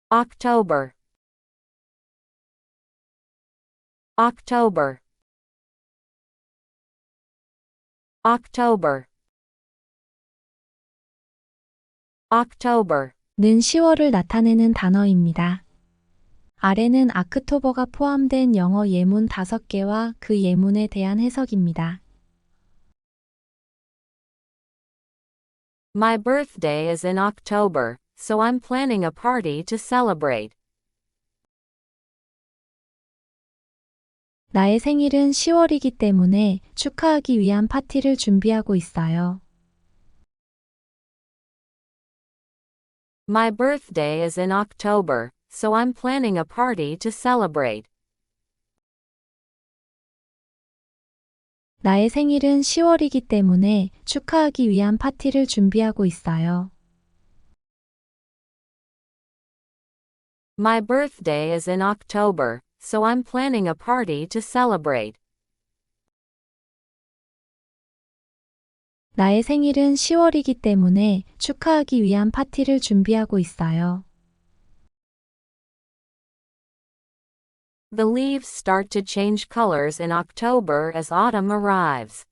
October, October, October, October. 는 10월을 나타내는 단어입니다. 아래는 아크토버가 포함된 영어 예문 5개와 그 예문에 대한 해석입니다. My birthday is in October, so I'm planning a party to celebrate. 나의 생일은 10월이기 때문에 축하하기 위한 파티를 준비하고 있어요. My birthday is in October, so I'm planning a party to celebrate. 나의 생일은 10월이기 때문에 축하하기 위한 파티를 준비하고 있어요. My birthday is in October, so I'm planning a party to celebrate. 나의 생일은 10월이기 때문에 축하하기 위한 파티를 준비하고 있어요. The leaves start to change colors in October as autumn arrives.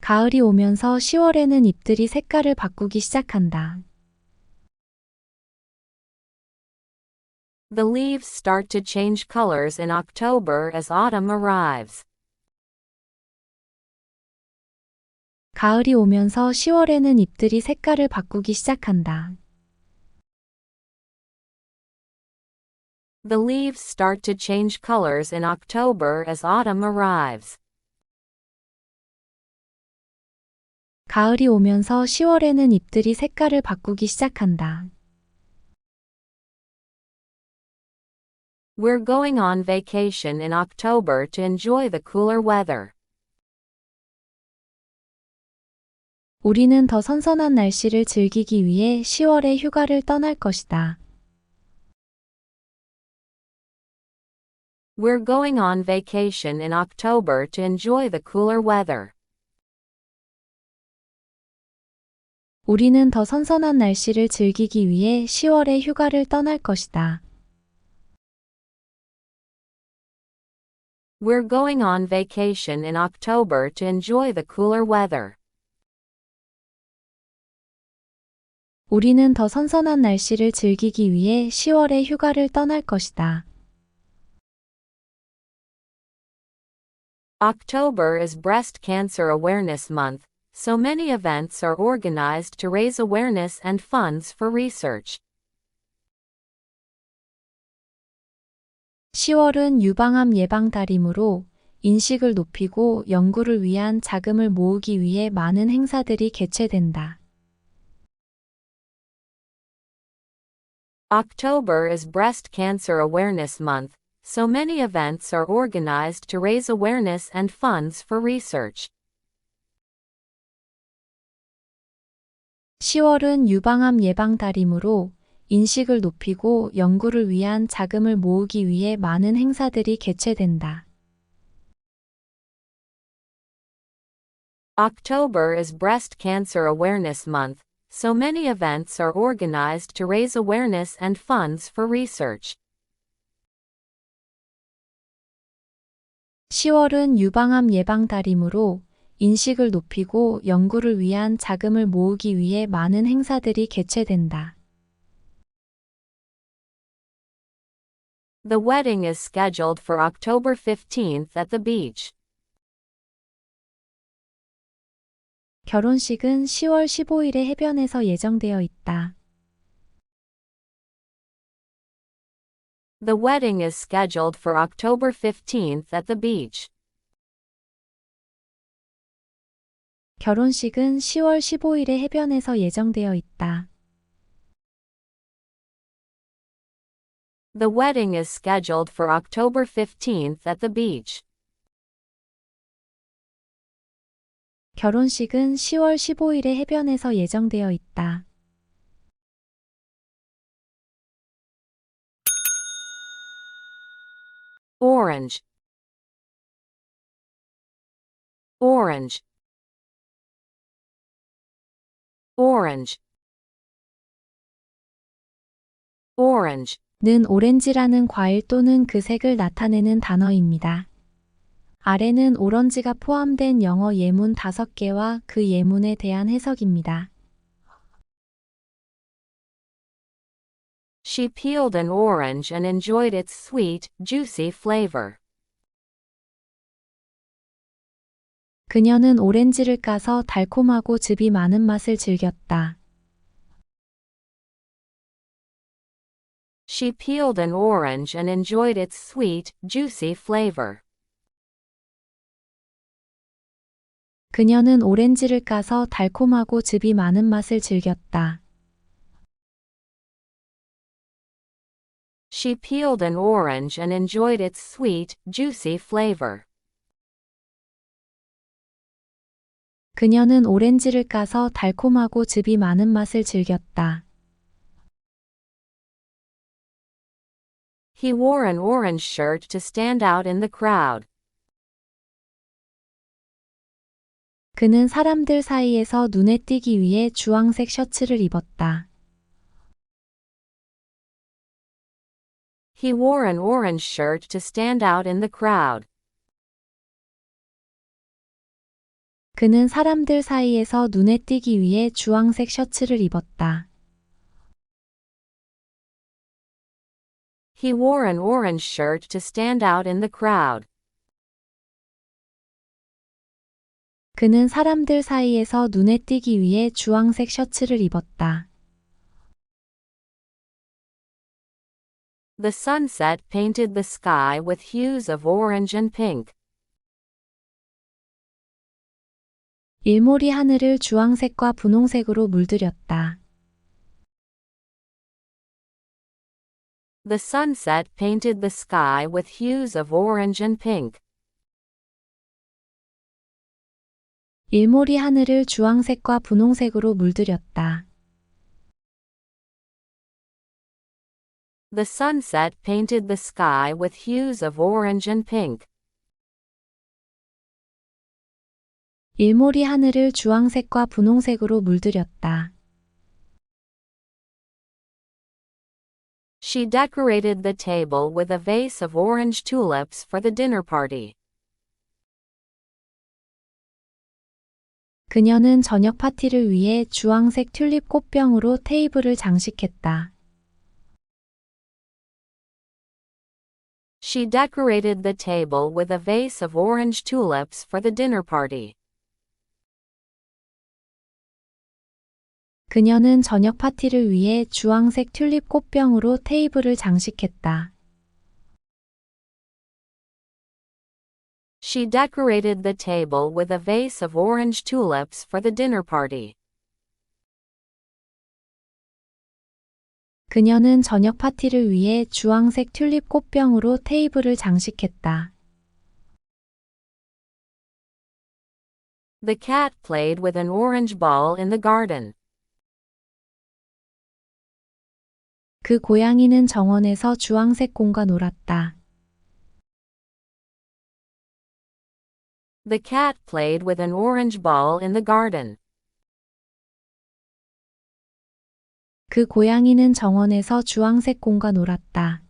가을이 오면서 10월에는 잎들이 색깔을 바꾸기 시작한다. The leaves start to change colors in October as autumn arrives. 가을이 오면서 10월에는 잎들이 색깔을 바꾸기 시작한다. The leaves start to change colors in October as autumn arrives. 가을이 오면서 10월에는 잎들이 색깔을 바꾸기 시작한다. We're going on vacation in October to enjoy the cooler weather. 우리는 더 선선한 날씨를 즐기기 위해 10월에 휴가를 떠날 것이다. We're going on vacation in October to enjoy the cooler weather. 우리는 더 선선한 날씨를 즐기기 위해 10월에 휴가를 떠날 것이다. We're going on vacation in October to enjoy the cooler weather. 우리는 더 선선한 날씨를 즐기기 위해 10월에 휴가를 떠날 것이다. October is Breast Cancer Awareness Month, so many events are organized to raise awareness and funds for research. 10월은 유방암 예방 달이므로 인식을 높이고 연구를 위한 자금을 모으기 위해 많은 행사들이 개최된다. October is Breast Cancer Awareness Month, so many events are organized to raise awareness and funds for research. 10월은 유방암 예방 달이므로 인식을 높이고 연구를 위한 자금을 모으기 위해 많은 행사들이 개최된다. October is Breast Cancer Awareness Month, so many events are organized to raise awareness and funds for research. 10월은 유방암 예방 달이므로 인식을 높이고 연구를 위한 자금을 모으기 위해 많은 행사들이 개최된다. The wedding is scheduled for October 15th at the beach. 결혼식은 10월 15일에 해변에서 예정되어 있다. The wedding is scheduled for October 15th at the beach. 결혼식은 10월 15일에 해변에서 예정되어 있다. The wedding is scheduled for October 15th at the beach. 결혼식은 10월 15일에 해변에서 예정되어 있다. Orange, orange, orange. Orange. 는 오렌지라는 과일 또는 그 색을 나타내는 단어입니다. 아래는 오렌지가 포함된 영어 예문 5개와 그 예문에 대한 해석입니다. She peeled an orange and enjoyed its sweet, juicy flavor. 그녀는 오렌지를 까서 달콤하고 즙이 많은 맛을 즐겼다. She peeled an orange and enjoyed its sweet, juicy flavor. 그녀는 오렌지를 까서 달콤하고 즙이 많은 맛을 즐겼다. She peeled an orange and enjoyed its sweet, juicy flavor. 그녀는 오렌지를 까서 달콤하고 즙이 많은 맛을 즐겼다. He wore an orange shirt to stand out in the crowd. 그는 사람들 사이에서 눈에 띄기 위해 주황색 셔츠를 입었다. He wore an orange shirt to stand out in the crowd. 그는 사람들 사이에서 눈에 띄기 위해 주황색 셔츠를 입었다. He wore an orange shirt to stand out in the crowd. 그는 사람들 사이에서 눈에 띄기 위해 주황색 셔츠를 입었다. The sunset painted the sky with hues of orange and pink. 일몰이 하늘을 주황색과 분홍색으로 물들였다. The sunset painted the sky with hues of orange and pink. 일몰이 하늘을 주황색과 분홍색으로 물들였다. The sunset painted the sky with hues of orange and pink. 일몰이 하늘을 주황색과 분홍색으로 물들였다. She decorated the table with a vase of orange tulips for the dinner party. 그녀는 저녁 파티를 위해 주황색 튤립 꽃병으로 테이블을 장식했다. She decorated the table with a vase of orange tulips for the dinner party. 그녀는 저녁 파티를 위해 주황색 튤립 꽃병으로 테이블을 장식했다. She decorated the table with a vase of orange tulips for the dinner party. 그녀는 저녁 파티를 위해 주황색 튤립 꽃병으로 테이블을 장식했다. The cat played with an orange ball in the garden. 그 고양이는 정원에서 주황색 공과 놀았다. The cat played with an orange ball in the garden. 그 고양이는 정원에서 주황색 공과 놀았다.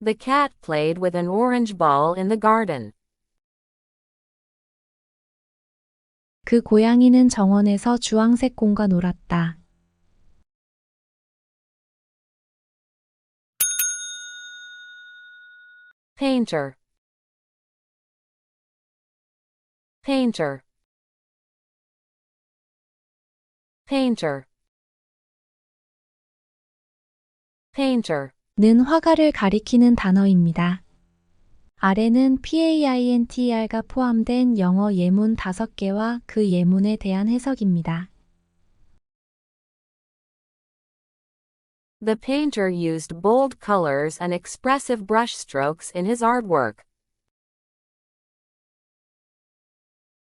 The cat played with an orange ball in the garden. 그 고양이는 정원에서 주황색 공과 놀았다. Painter. Painter. Painter. Painter. 는 화가를 가리키는 단어입니다. 아래는 painter가 포함된 영어 예문 5개와 그 예문에 대한 해석입니다. The painter used bold colors and expressive brushstrokes in his artwork.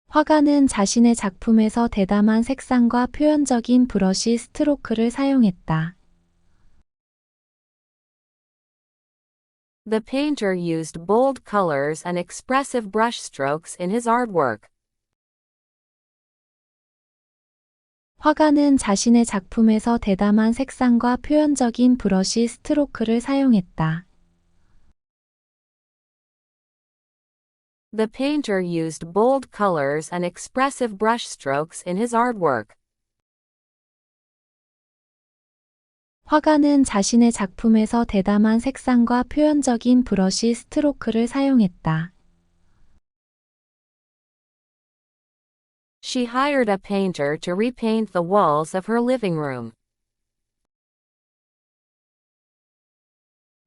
화가는 자신의 작품에서 대담한 색상과 표현적인 브러쉬 스트로크를 사용했다. The painter used bold colors and expressive brushstrokes in his artwork. 화가는 자신의 작품에서 대담한 색상과 표현적인 브러쉬 스트로크를 사용했다. The painter used bold colors and expressive brushstrokes in his artwork. 화가는 자신의 작품에서 대담한 색상과 표현적인 브러쉬 스트로크를 사용했다. She hired a painter to repaint the walls of her living room.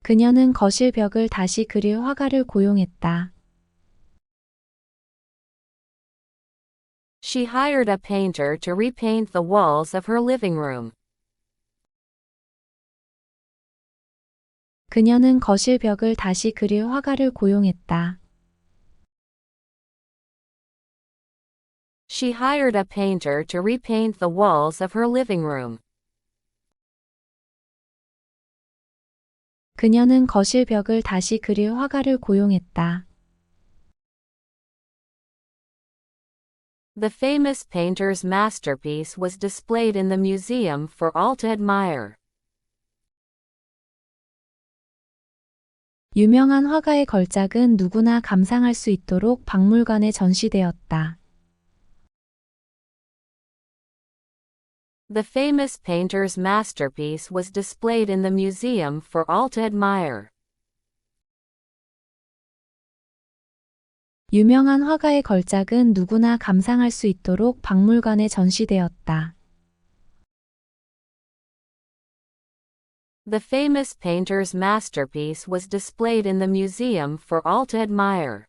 그녀는 거실 벽을 다시 그릴 화가를 고용했다. She hired a painter to repaint the walls of her living room. 그녀는 거실 벽을 다시 그릴 화가를 고용했다. She hired a painter to repaint the walls of her living room. 그녀는 거실 벽을 다시 그릴 화가를 고용했다. The famous painter's masterpiece was displayed in the museum for all to admire. 유명한 화가의 걸작은 누구나 감상할 수 있도록 박물관에 전시되었다. The famous painter's masterpiece was displayed in the museum for all to admire. 유명한 화가의 걸작은 누구나 감상할 수 있도록 박물관에 전시되었다. The famous painter's masterpiece was displayed in the museum for all to admire.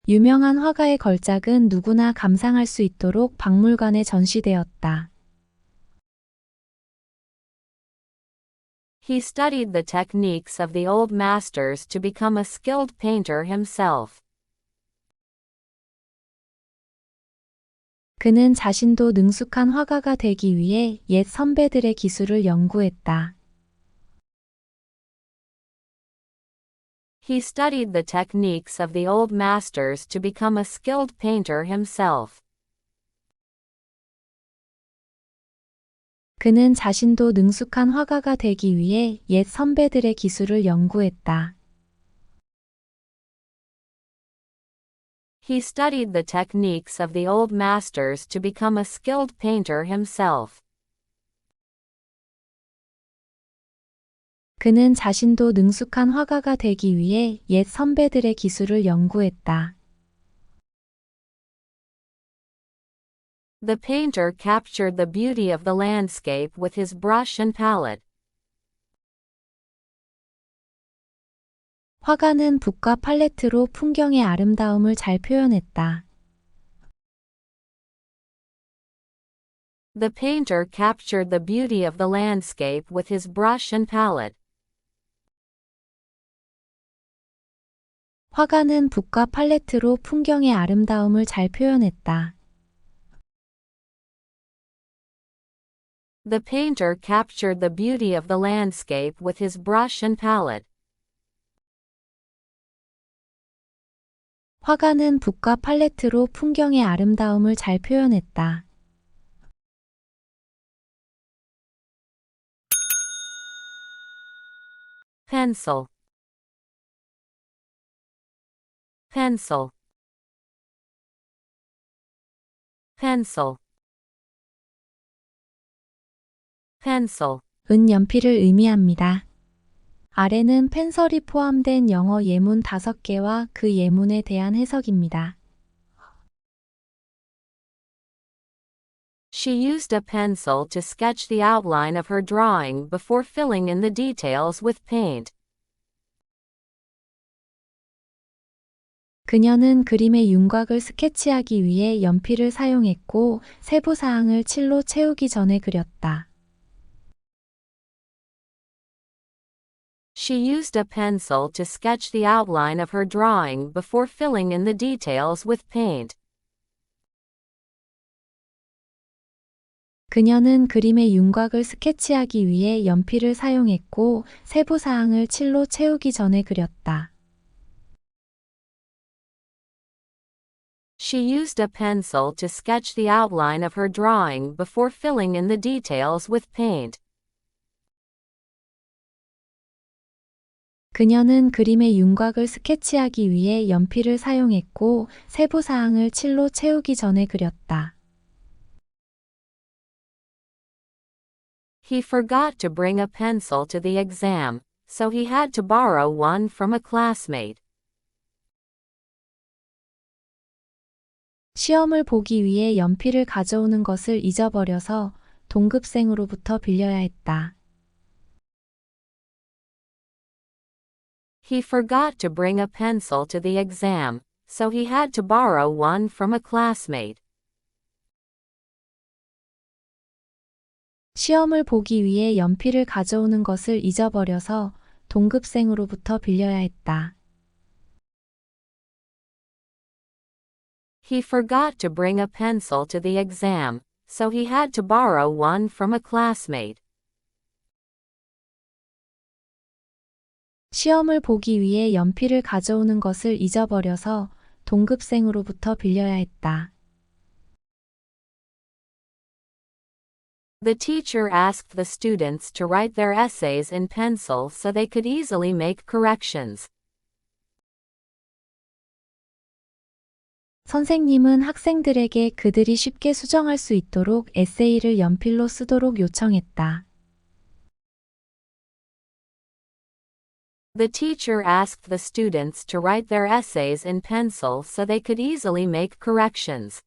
유명한 화가의 걸작은 누구나 감상할 수 있도록 박물관에 전시되었다. He studied the techniques of the old masters to become a skilled painter himself. 그는 자신도 능숙한 화가가 되기 위해 옛 선배들의 기술을 연구했다. He studied the techniques of the old masters to become a skilled painter himself. 그는 자신도 능숙한 화가가 되기 위해 옛 선배들의 기술을 연구했다. He studied the techniques of the old masters to become a skilled painter himself. 그는 자신도 능숙한 화가가 되기 위해 옛 선배들의 기술을 연구했다. The painter captured the beauty of the landscape with his brush and palette. 화가는 붓과 팔레트로 풍경의 아름다움을 잘 표현했다. The painter captured the beauty of the landscape with his brush and palette. 화가는 붓과 팔레트로 풍경의 아름다움을 잘 표현했다. The painter captured the beauty of the landscape with his brush and palette. 화가는 붓과 팔레트로 풍경의 아름다움을 잘 표현했다. Pencil. Pencil. Pencil. Pencil. 은 연필을 의미합니다. 아래는 펜설이 포함된 영어 예문 5개와 그 예문에 대한 해석입니다. She used a pencil to sketch the outline of her drawing before filling in the details with paint. 그녀는 그림의 윤곽을 스케치하기 위해 연필을 사용했고 세부 사항을 칠로 채우기 전에 그렸다. She used a pencil to sketch the outline of her drawing before filling in the details with paint. 그녀는 그림의 윤곽을 스케치하기 위해 연필을 사용했고 세부 사항을 칠로 채우기 전에 그렸다. She used a pencil to sketch the outline of her drawing before filling in the details with paint. 그녀는 그림의 윤곽을 스케치하기 위해 연필을 사용했고 세부 사항을 칠로 채우기 전에 그렸다. He forgot to bring a pencil to the exam, so he had to borrow one from a classmate. 시험을 보기 위해 연필을 가져오는 것을 잊어버려서 동급생으로부터 빌려야 했다. He forgot to bring a pencil to the exam, so he had to borrow one from a classmate. 시험을 보기 위해 연필을 가져오는 것을 잊어버려서 동급생으로부터 빌려야 했다. He forgot to bring a pencil to the exam, so he had to borrow one from a classmate. 시험을 보기 위해 연필을 가져오는 것을 잊어버려서 동급생으로부터 빌려야 했다. The teacher asked the students to write their essays in pencil so they could easily make corrections. 선생님은 학생들에게 그들이 쉽게 수정할 수 있도록 에세이를 연필로 쓰도록 요청했다. The teacher asked the students to write their essays in pencil so they could easily make corrections.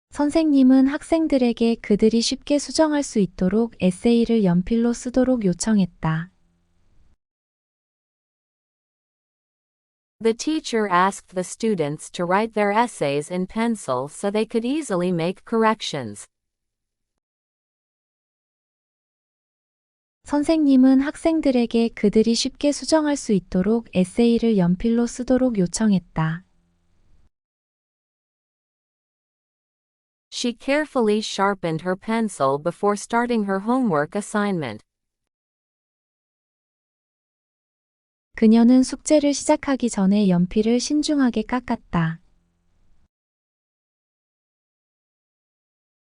선생님은 학생들에게 그들이 쉽게 수정할 수 있도록 에세이를 연필로 쓰도록 요청했다. The teacher asked the students to write their essays in pencil so they could easily make corrections. 선생님은 학생들에게 그들이 쉽게 수정할 수 있도록 에세이를 연필로 쓰도록 요청했다. She carefully sharpened her pencil before starting her homework assignment. 그녀는 숙제를 시작하기 전에 연필을 신중하게 깎았다.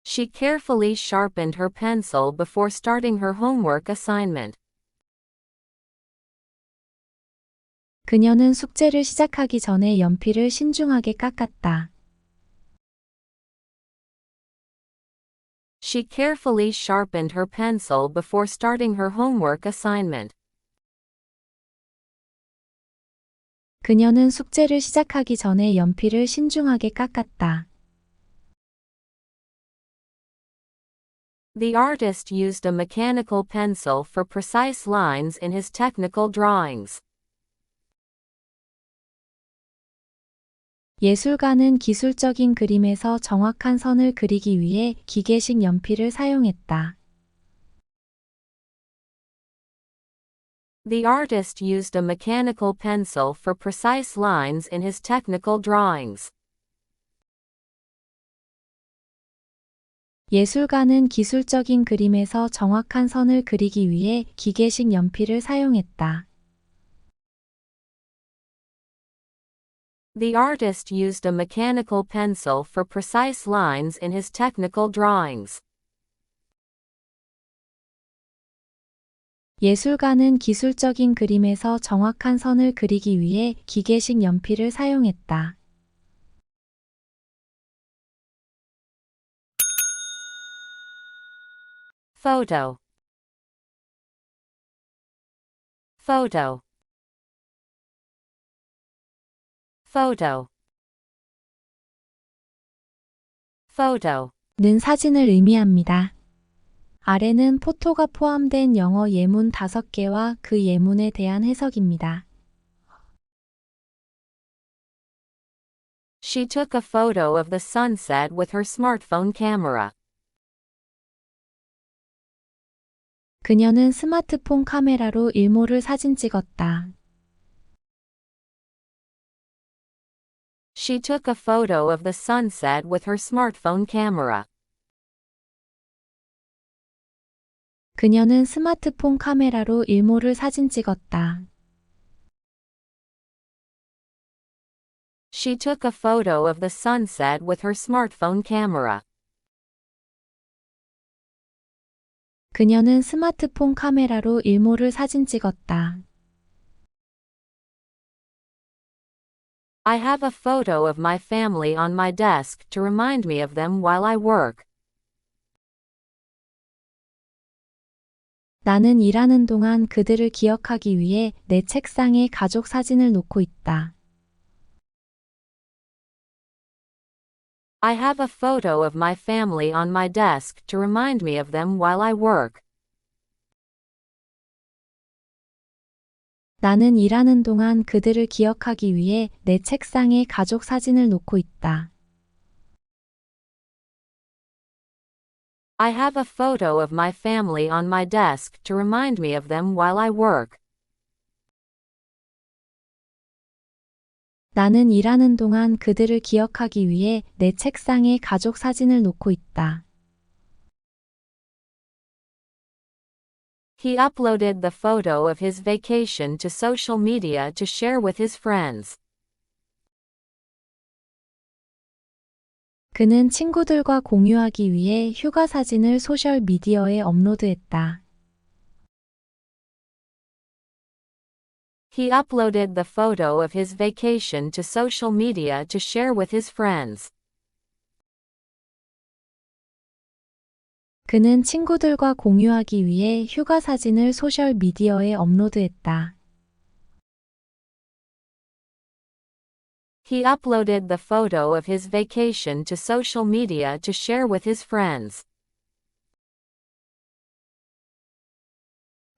She carefully sharpened her pencil before starting her homework assignment. 그녀는 숙제를 시작하기 전에 연필을 신중하게 깎았다. She carefully sharpened her pencil before starting her homework assignment. 그녀는 숙제를 시작하기 전에 연필을 신중하게 깎았다. The artist used a mechanical pencil for precise lines in his technical drawings. 예술가는 기술적인 그림에서 정확한 선을 그리기 위해 기계식 연필을 사용했다. The artist used a mechanical pencil for precise lines in his technical drawings. 예술가는 기술적인 그림에서 정확한 선을 그리기 위해 기계식 연필을 사용했다. The artist used a mechanical pencil for precise lines in his technical drawings. 예술가는 기술적인 그림에서 정확한 선을 그리기 위해 기계식 연필을 사용했다. Photo. Photo. Photo. Photo. 는 사진을 의미합니다. 아래는 포토가 포함된 영어 예문 5개와 그 예문에 대한 해석입니다. She took a photo of the sunset with her smartphone camera. 그녀는 스마트폰 카메라로 일몰을 사진 찍었다. She took a photo of the sunset with her smartphone camera. 그녀는 스마트폰 카메라로 일몰을 사진 찍었다. She took a photo of the sunset with her smartphone camera. 그녀는 스마트폰 카메라로 일몰을 사진 찍었다. I have a photo of my family on my desk to remind me of them while I work. 나는 일하는 동안 그들을 기억하기 위해 내 책상에 가족 사진을 놓고 있다. I have a photo of my family on my desk to remind me of them while I work. 나는 일하는 동안 그들을 기억하기 위해 내 책상에 가족 사진을 놓고 있다. I have a photo of my family on my desk to remind me of them while I work. 나는 일하는 동안 그들을 기억하기 위해 내 책상에 가족 사진을 놓고 있다. He uploaded the photo of his vacation to social media to share with his friends. 그는 친구들과 공유하기 위해 휴가 사진을 소셜 미디어에 업로드했다. He uploaded the photo of his vacation to social media to share with his friends. 그는 친구들과 공유하기 위해 휴가 사진을 소셜 미디어에 업로드했다. He uploaded the photo of his vacation to social media to share with his friends.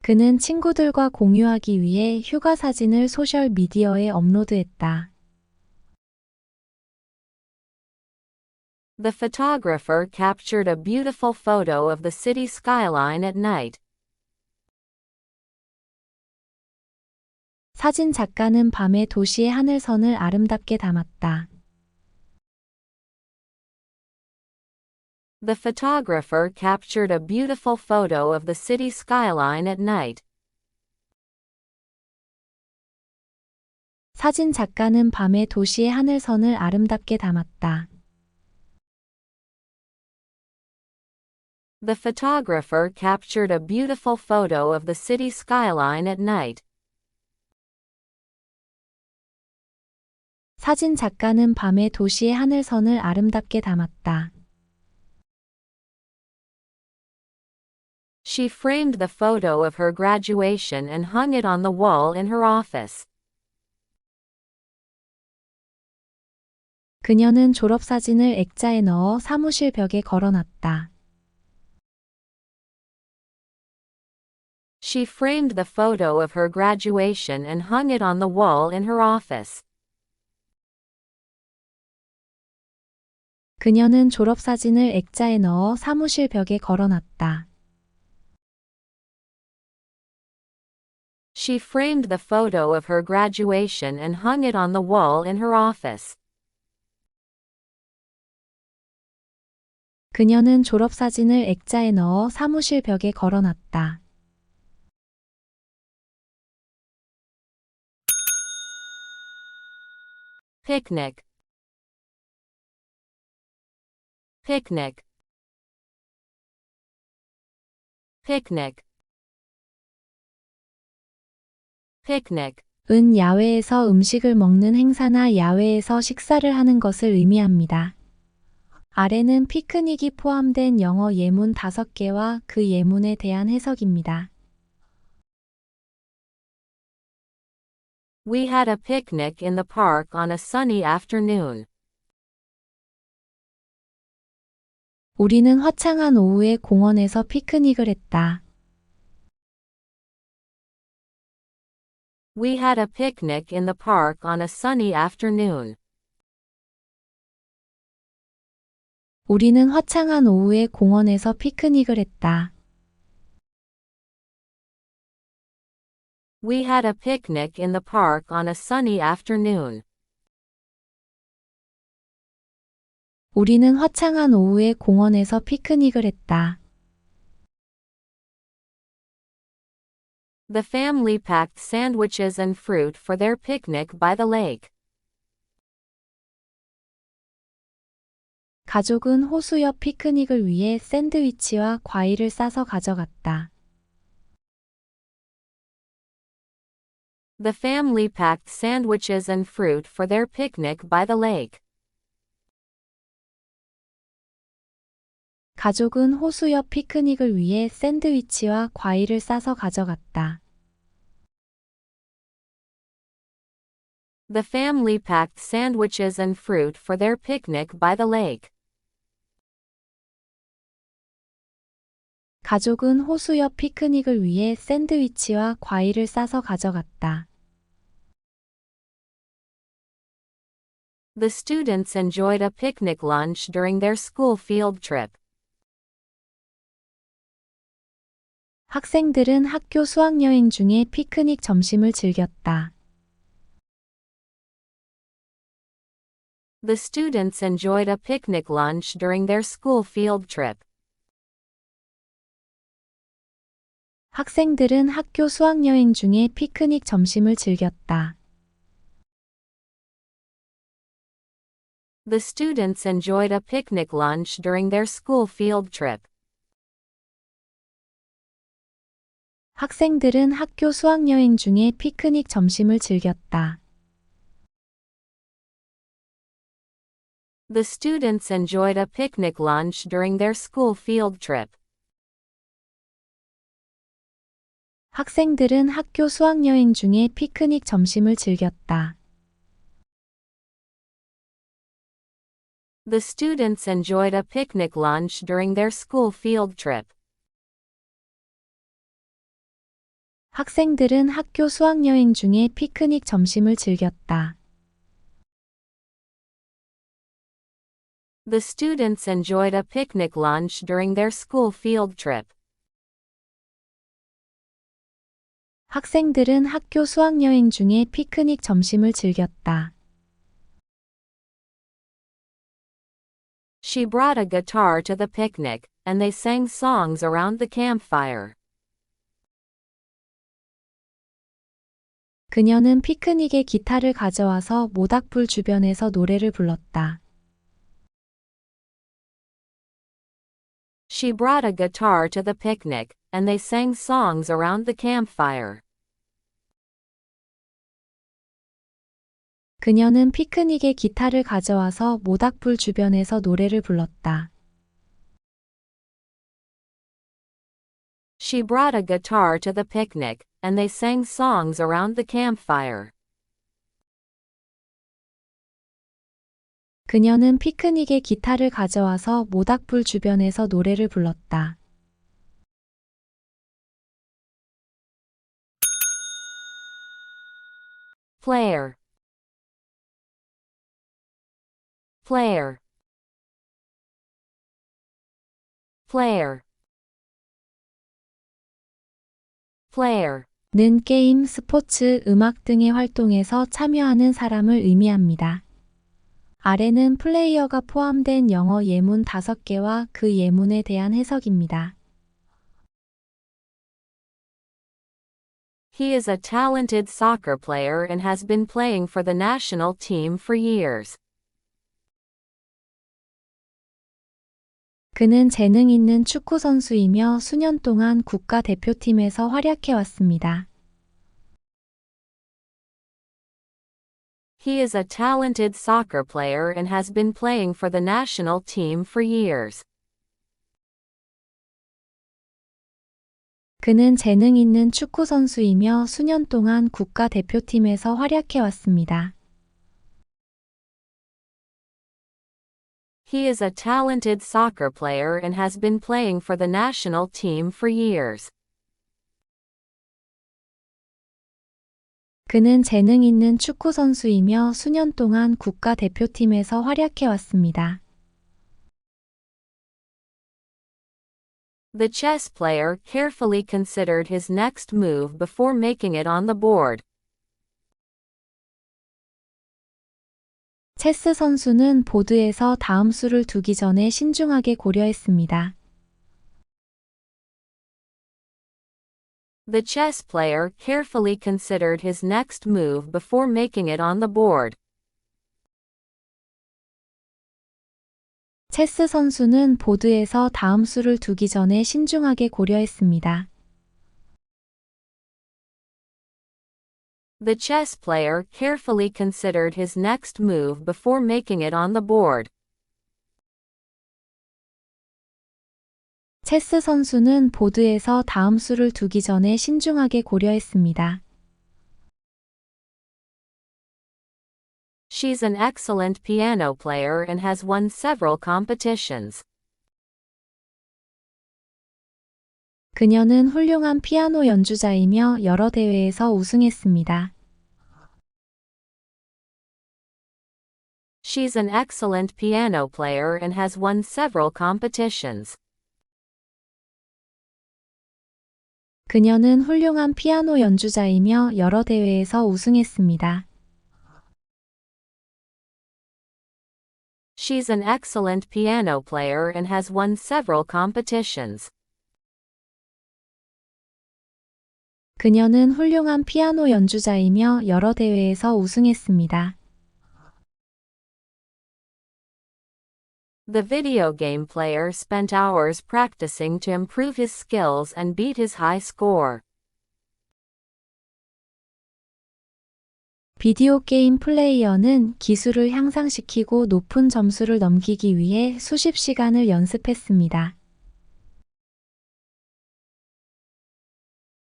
그는 친구들과 공유하기 위해 휴가 사진을 소셜 미디어에 업로드했다. The photographer captured a beautiful photo of the city skyline at night. 사진 작가는 밤에 도시의 하늘선을 아름답게 담았다. The photographer captured a beautiful photo of the city skyline at night. 사진 작가는 밤에 도시의 하늘선을 아름답게 담았다. The photographer captured a beautiful photo of the city skyline at night. 사진 작가는 밤에 도시의 하늘선을 아름답게 담았다. She framed the photo of her graduation and hung it on the wall in her office. 그녀는 졸업사진을 액자에 넣어 사무실 벽에 걸어놨다. She framed the photo of her graduation and hung it on the wall in her office. 그녀는 졸업사진을 액자에 넣어 사무실 벽에 걸어놨다. She framed the photo of her graduation and hung it on the wall in her office. 그녀는 졸업사진을 액자에 넣어 사무실 벽에 걸어놨다. Picnic. Picnic. Picnic. Picnic. 은 야외에서 음식을 먹는 행사나 야외에서 식사를 하는 것을 의미합니다. 아래는 피크닉이 포함된 영어 예문 5개와 그 예문에 대한 해석입니다. We had a picnic in the park on a sunny afternoon. 우리는 화창한 오후에 공원에서 피크닉을 했다. We had a picnic in the park on a sunny afternoon. 우리는 화창한 오후에 공원에서 피크닉을 했다. We had a picnic in the park on a sunny afternoon. 우리는 화창한 오후에 공원에서 피크닉을 했다. The family packed sandwiches and fruit for their picnic by the lake. 가족은 호수 옆 피크닉을 위해 샌드위치와 과일을 싸서 가져갔다. The family packed sandwiches and fruit for their picnic by the lake. 가족은 호수 옆 피크닉을 위해 샌드위치와 과일을 싸서 가져갔다. The family packed sandwiches and fruit for their picnic by the lake. 가족은 호수 옆 피크닉을 위해 샌드위치와 과일을 싸서 가져갔다. The students enjoyed a picnic lunch during their school field trip. 학생들은 학교 수학여행 중에 피크닉 점심을 즐겼다. The students enjoyed a picnic lunch during their school field trip. 학생들은 학교 수학여행 중에 피크닉 점심을 즐겼다. The students enjoyed a picnic lunch during their school field trip. 학생들은 학교 수학여행 중에 피크닉 점심을 즐겼다. The students enjoyed a picnic lunch during their school field trip. 학생들은 학교 수학여행 중에 피크닉 점심을 즐겼다. The students enjoyed a picnic lunch during their school field trip. 학생들은 학교 수학여행 중에 피크닉 점심을 즐겼다. The students enjoyed a picnic lunch during their school field trip. 학생들은 학교 수학여행 중에 피크닉 점심을 즐겼다. She brought a guitar to the picnic, and they sang songs around the campfire. 그녀는 피크닉에 기타를 가져와서 모닥불 주변에서 노래를 불렀다. She brought a guitar to the picnic, and they sang songs around the campfire. 그녀는 피크닉에 기타를 가져와서 모닥불 주변에서 노래를 불렀다. She brought a guitar to the picnic, and they sang songs around the campfire. 그녀는 피크닉에 기타를 가져와서 모닥불 주변에서 노래를 불렀다. Flare. Flare. Flare. Flare. 는 게임, 스포츠, 음악 등의 활동에서 참여하는 사람을 의미합니다. 아래는 플레이어가 포함된 영어 예문 5개와 그 예문에 대한 해석입니다. He is a talented soccer player and has been playing for the national team for years. 그는 재능 있는 축구 선수이며 수년 동안 국가대표팀에서 활약해 왔습니다. He is a talented soccer player and has been playing for the national team for years. 그는 재능 있는 축구 선수이며 수년 동안 국가대표팀에서 활약해 왔습니다. He is a talented soccer player and has been playing for the national team for years. 그는 재능 있는 축구 선수이며 수년 동안 국가대표팀에서 활약해 왔습니다. The chess player carefully considered his next move before making it on the board. 체스 선수는 보드에서 다음 수를 두기 전에 신중하게 고려했습니다. The chess player carefully considered his next move before making it on the board. 체스 선수는 보드에서 다음 수를 두기 전에 신중하게 고려했습니다. The chess player carefully considered his next move before making it on the board. 체스 선수는 보드에서 다음 수를 두기 전에 신중하게 고려했습니다. She's an excellent piano player and has won several competitions. 그녀는 훌륭한 피아노 연주자이며 여러 대회에서 우승했습니다. She's an excellent piano player and has won several competitions. 그녀는 훌륭한 피아노 연주자이며 여러 대회에서 우승했습니다. She's an excellent piano player and has won several competitions. 그녀는 훌륭한 피아노 연주자이며 여러 대회에서 우승했습니다. The video game player spent hours practicing to improve his skills and beat his high score. 비디오 게임 플레이어는 기술을 향상시키고 높은 점수를 넘기기 위해 수십 시간을 연습했습니다.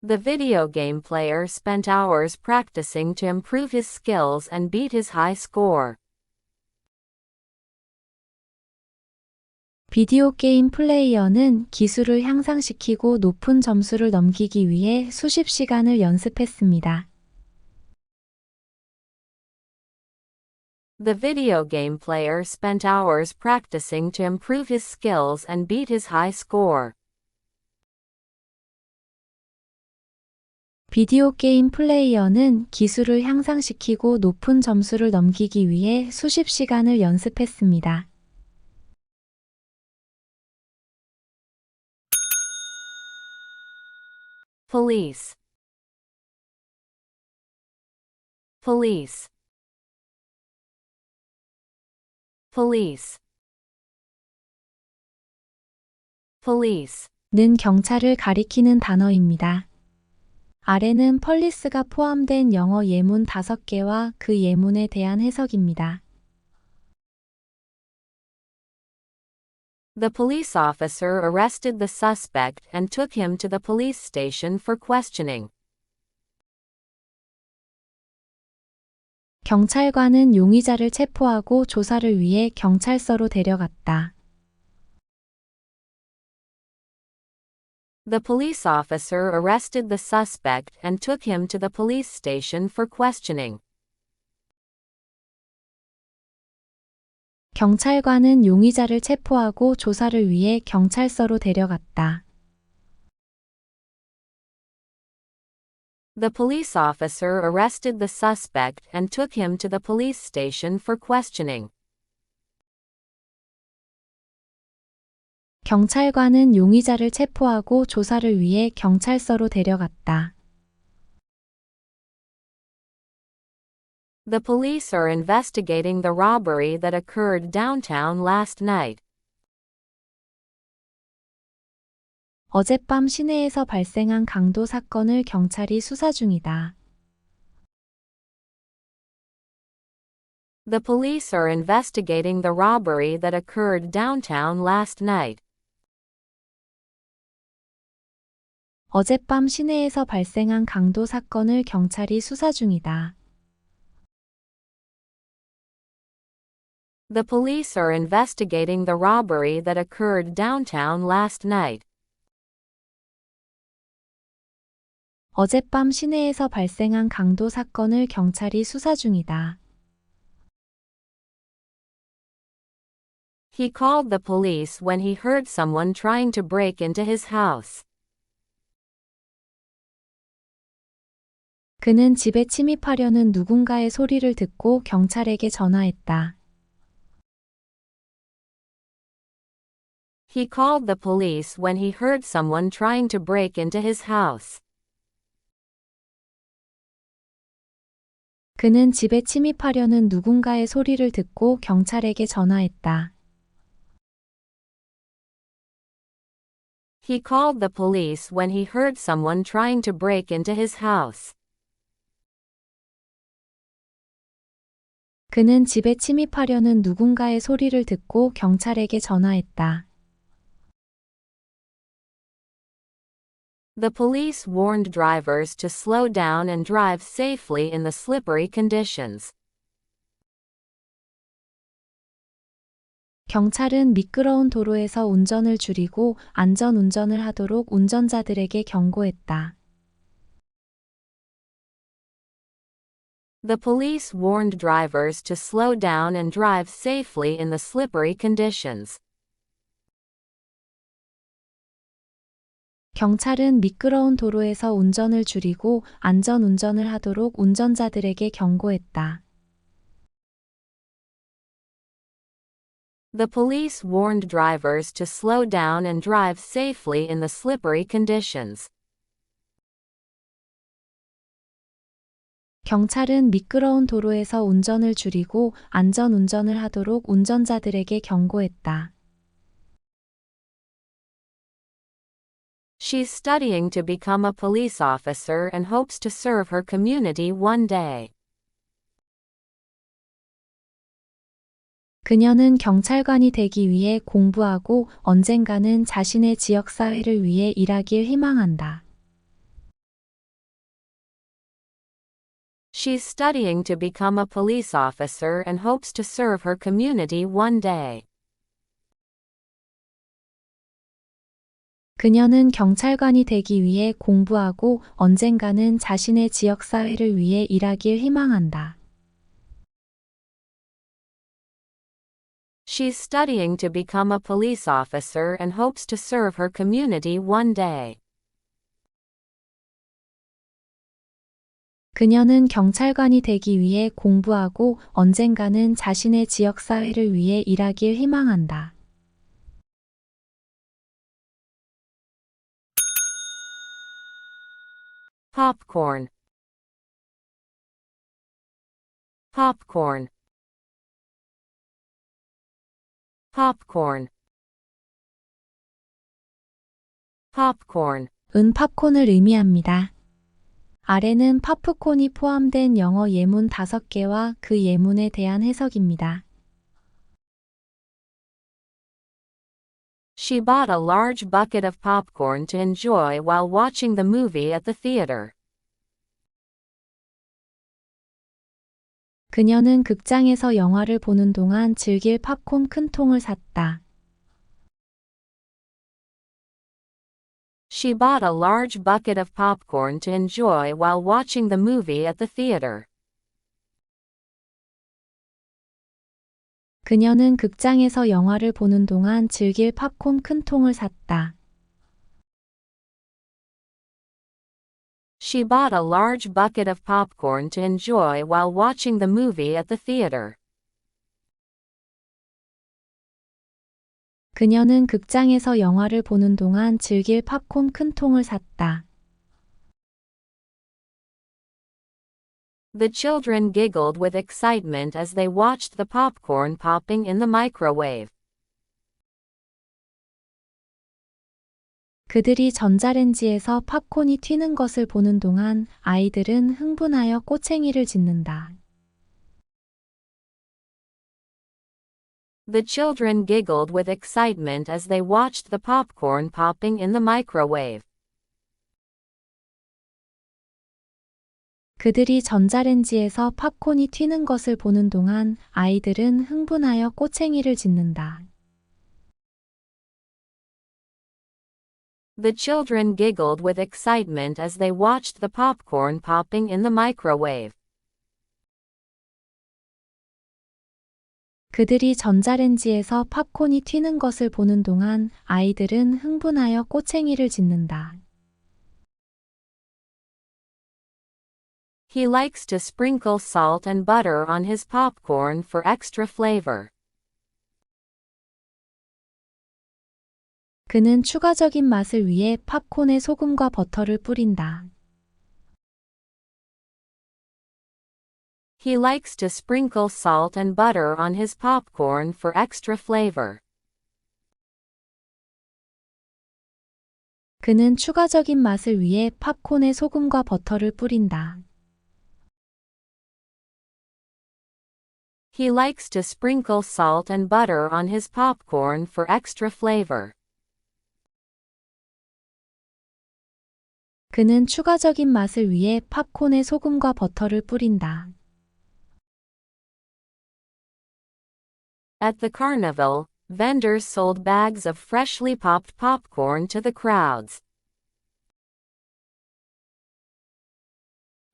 The video game player spent hours practicing to improve his skills and beat his high score. 비디오 게임 플레이어는 기술을 향상시키고 높은 점수를 넘기기 위해 수십 시간을 연습했습니다. The video game player spent hours practicing to improve his skills and beat his high score. 비디오 게임 플레이어는 기술을 향상시키고 높은 점수를 넘기기 위해 수십 시간을 연습했습니다. Police. Police. Police. Police. 는 경찰을 가리키는 단어입니다. 아래는 펄리스가 포함된 영어 예문 5개와 그 예문에 대한 해석입니다. The police officer arrested the suspect and took him to the police station for questioning. 경찰관은 용의자를 체포하고 조사를 위해 경찰서로 데려갔다. The police officer arrested the suspect and took him to the police station for questioning. 경찰관은 용의자를 체포하고 조사를 위해 경찰서로 데려갔다. The police officer arrested the suspect and took him to the police station for questioning. 경찰관은 용의자를 체포하고 조사를 위해 경찰서로 데려갔다. The police are investigating the robbery that occurred downtown last night. 어젯밤 시내에서 발생한 강도 사건을 경찰이 수사 중이다. The police are investigating the robbery that occurred downtown last night. 어젯밤 시내에서 발생한 강도 사건을 경찰이 수사 중이다. The police are investigating the robbery that occurred downtown last night. 어젯밤 시내에서 발생한 강도 사건을 경찰이 수사 중이다. He called the police when he heard someone trying to break into his house. 그는 집에 침입하려는 누군가의 소리를 듣고 경찰에게 전화했다. He called the police when he heard someone trying to break into his house. 그는 집에 침입하려는 누군가의 소리를 듣고 경찰에게 전화했다. He called the police when he heard someone trying to break into his house. 그는 집에 침입하려는 누군가의 소리를 듣고 경찰에게 전화했다. The police warned drivers to slow down and drive safely in the slippery conditions. 경찰은 미끄러운 도로에서 운전을 줄이고 안전 운전을 하도록 운전자들에게 경고했다. The police warned drivers to slow down and drive safely in the slippery conditions. 경찰은 미끄러운 도로에서 운전을 줄이고 안전 운전을 하도록 운전자들에게 경고했다. The police warned drivers to slow down and drive safely in the slippery conditions. 경찰은 미끄러운 도로에서 운전을 줄이고 안전 운전을 하도록 운전자들에게 경고했다. She's studying to become a police officer and hopes to serve her community one day. 그녀는 경찰관이 되기 위해 공부하고 언젠가는 자신의 지역사회를 위해 일하길 희망한다. She's studying to become a police officer and hopes to serve her community one day. 그녀는 경찰관이 되기 위해 공부하고 언젠가는 자신의 지역사회를 위해 일하길 희망한다. She's studying to become a police officer and hopes to serve her community one day. 그녀는 경찰관이 되기 위해 공부하고 언젠가는 자신의 지역사회를 위해 일하길 희망한다. Popcorn. Popcorn. Popcorn. Popcorn. 은 팝콘을 의미합니다. 아래는 팝콘이 포함된 영어 예문 5개와 그 예문에 대한 해석입니다. She bought a large bucket of popcorn to enjoy while watching the movie at the theater. 그녀는 극장에서 영화를 보는 동안 즐길 팝콘 큰 통을 샀다. She bought a large bucket of popcorn to enjoy while watching the movie at the theater. 그녀는 극장에서 영화를 보는 동안 즐길 팝콘 큰 통을 샀다. She bought a large bucket of popcorn to enjoy while watching the movie at the theater. 그녀는 극장에서 영화를 보는 동안 즐길 팝콘 큰 통을 샀다. The children giggled with excitement as they watched the popcorn popping in the microwave. 그들이 전자레인지에서 팝콘이 튀는 것을 보는 동안 아이들은 흥분하여 꼬챙이를 짖는다. The children giggled with excitement as they watched the popcorn popping in the microwave. 그들이 전자레인지에서 팝콘이 튀는 것을 보는 동안 아이들은 흥분하여 꼬챙이를 짖는다. The children giggled with excitement as they watched the popcorn popping in the microwave. 그들이 전자레인지에서 팝콘이 튀는 것을 보는 동안 아이들은 흥분하여 꼬챙이를 짖는다. He likes to sprinkle salt and butter on his popcorn for extra flavor. 그는 추가적인 맛을 위해 팝콘에 소금과 버터를 뿌린다. He likes to sprinkle salt and butter on his popcorn for extra flavor. 그는 추가적인 맛을 위해 팝콘에 소금과 버터를 뿌린다. He likes to sprinkle salt and butter on his popcorn for extra flavor. 그는 추가적인 맛을 위해 팝콘에 소금과 버터를 뿌린다. At the carnival, vendors sold bags of freshly popped popcorn to the crowds.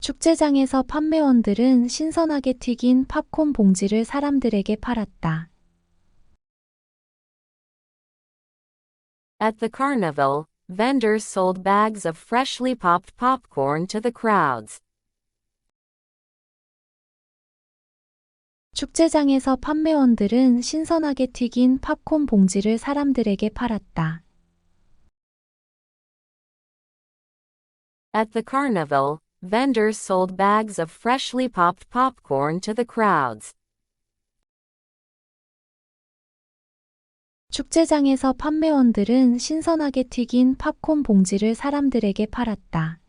축제장에서 판매원들은 신선하게 튀긴 팝콘 봉지를 사람들에게 팔았다. At the carnival, vendors sold bags of freshly popped popcorn to the crowds. 축제장에서 판매원들은 신선하게 튀긴 팝콘 봉지를 사람들에게 팔았다. At the carnival, vendors sold bags of freshly popped popcorn to the crowds. 축제장에서 판매원들은 신선하게 튀긴 팝콘 봉지를 사람들에게 팔았다.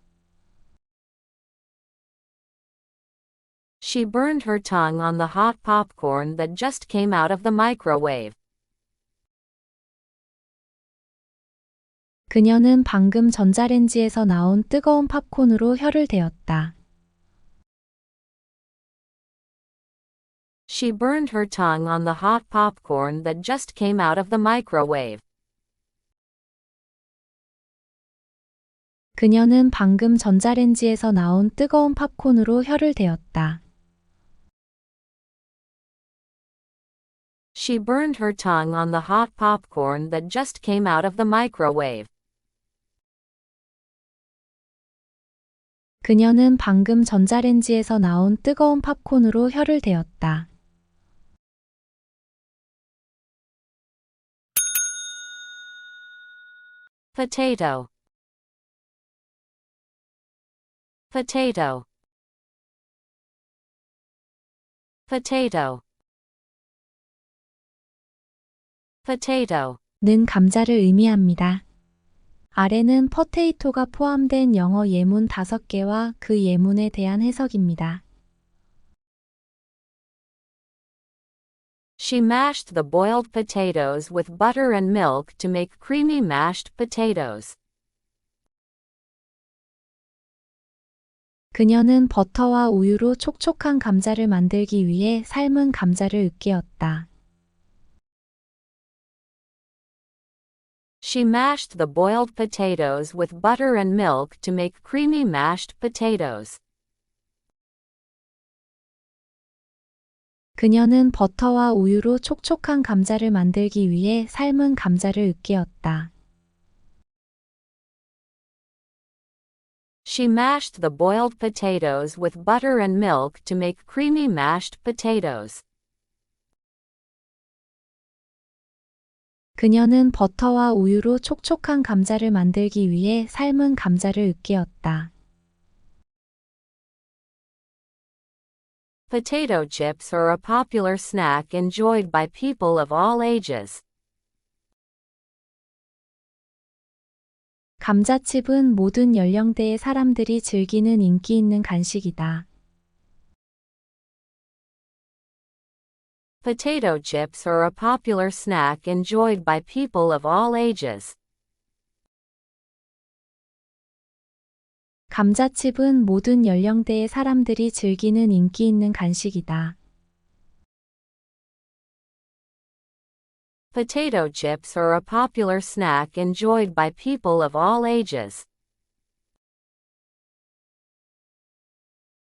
She burned her tongue on the hot popcorn that just came out of the microwave. 그녀는 방금 전자레인지에서 나온 뜨거운 팝콘으로 혀를 대었다. She burned her tongue on the hot popcorn that just came out of the microwave. 그녀는 방금 전자레인지에서 나온 뜨거운 팝콘으로 혀를 대었다. She burned her tongue on the hot popcorn that just came out of the microwave. 그녀는 방금 전자레인지에서 나온 뜨거운 팝콘으로 혀를 대었다. Potato. Potato. Potato. Potato. 는 감자를 의미합니다. 아래는 포테이토가 포함된 영어 예문 5개와 그 예문에 대한 해석입니다. She mashed the boiled potatoes with butter and milk to make creamy mashed potatoes. 그녀는 버터와 우유로 촉촉한 감자를 만들기 위해 삶은 감자를 으깨었다. She mashed the boiled potatoes with butter and milk to make creamy mashed potatoes. 그녀는 버터와 우유로 촉촉한 감자를 만들기 위해 삶은 감자를 으깨었다. She mashed the boiled potatoes with butter and milk to make creamy mashed potatoes. 그녀는 버터와 우유로 촉촉한 감자를 만들기 위해 삶은 감자를 으깨었다. Potato chips are a popular snack enjoyed by people of all ages. 감자칩은 모든 연령대의 사람들이 즐기는 인기 있는 간식이다. Potato chips are a popular snack enjoyed by people of all ages. 감자칩은 모든 연령대의 사람들이 즐기는 인기 있는 간식이다. Potato chips are a popular snack enjoyed by people of all ages.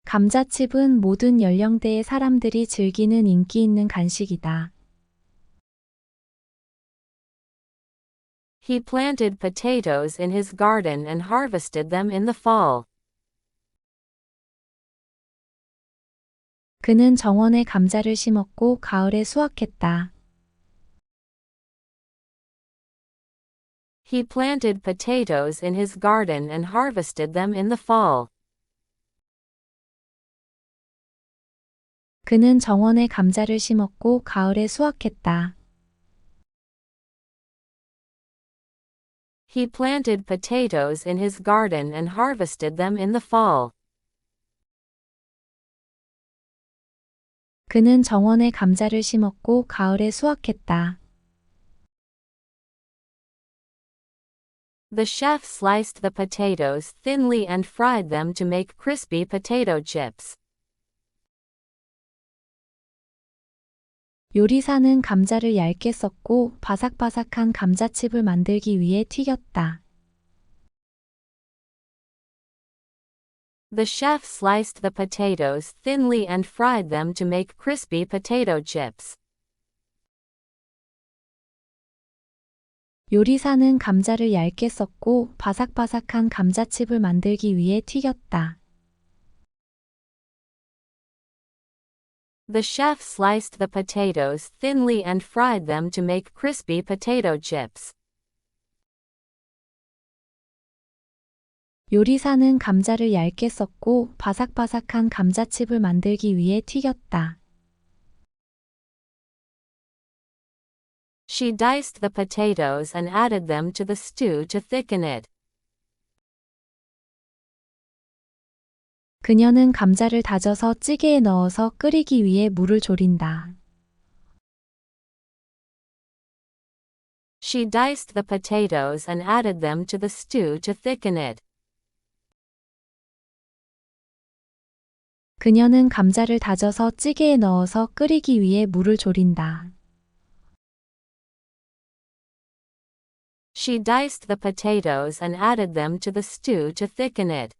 감자칩은 모든 연령대의 사람들이 즐기는 인기 있는 간식이다. He planted potatoes in his garden and harvested them in the fall. 그는 정원에 감자를 심었고 가을에 수확했다. He planted potatoes in his garden and harvested them in the fall. 그는 정원에 감자를 심었고 가을에 수확했다. He planted potatoes in his garden and harvested them in the fall. 그는 정원에 감자를 심었고 가을에 수확했다. The chef sliced the potatoes thinly and fried them to make crispy potato chips. 요리사는 감자를 얇게 썰고 바삭바삭한 감자칩을 만들기 위해 튀겼다. The chef sliced the potatoes thinly and fried them to make crispy potato chips. 요리사는 감자를 얇게 썰고 바삭바삭한 감자칩을 만들기 위해 튀겼다. The chef sliced the potatoes thinly and fried them to make crispy potato chips. 요리사는 감자를 얇게 썰고 바삭바삭한 감자칩을 만들기 위해 튀겼다. She diced the potatoes and added them to the stew to thicken it. 그녀는 감자를 다져서 찌개에 넣어서 끓이기 위해 물을 졸인다. She diced the potatoes and added them to the stew to thicken it. 그녀는 감자를 다져서 찌개에 넣어서 끓이기 위해 물을 졸인다. She diced the potatoes and added them to the stew to thicken it.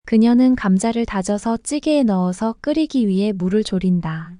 그녀는 감자를 다져서 찌개에 넣어서 끓이기 위해 물을 졸인다.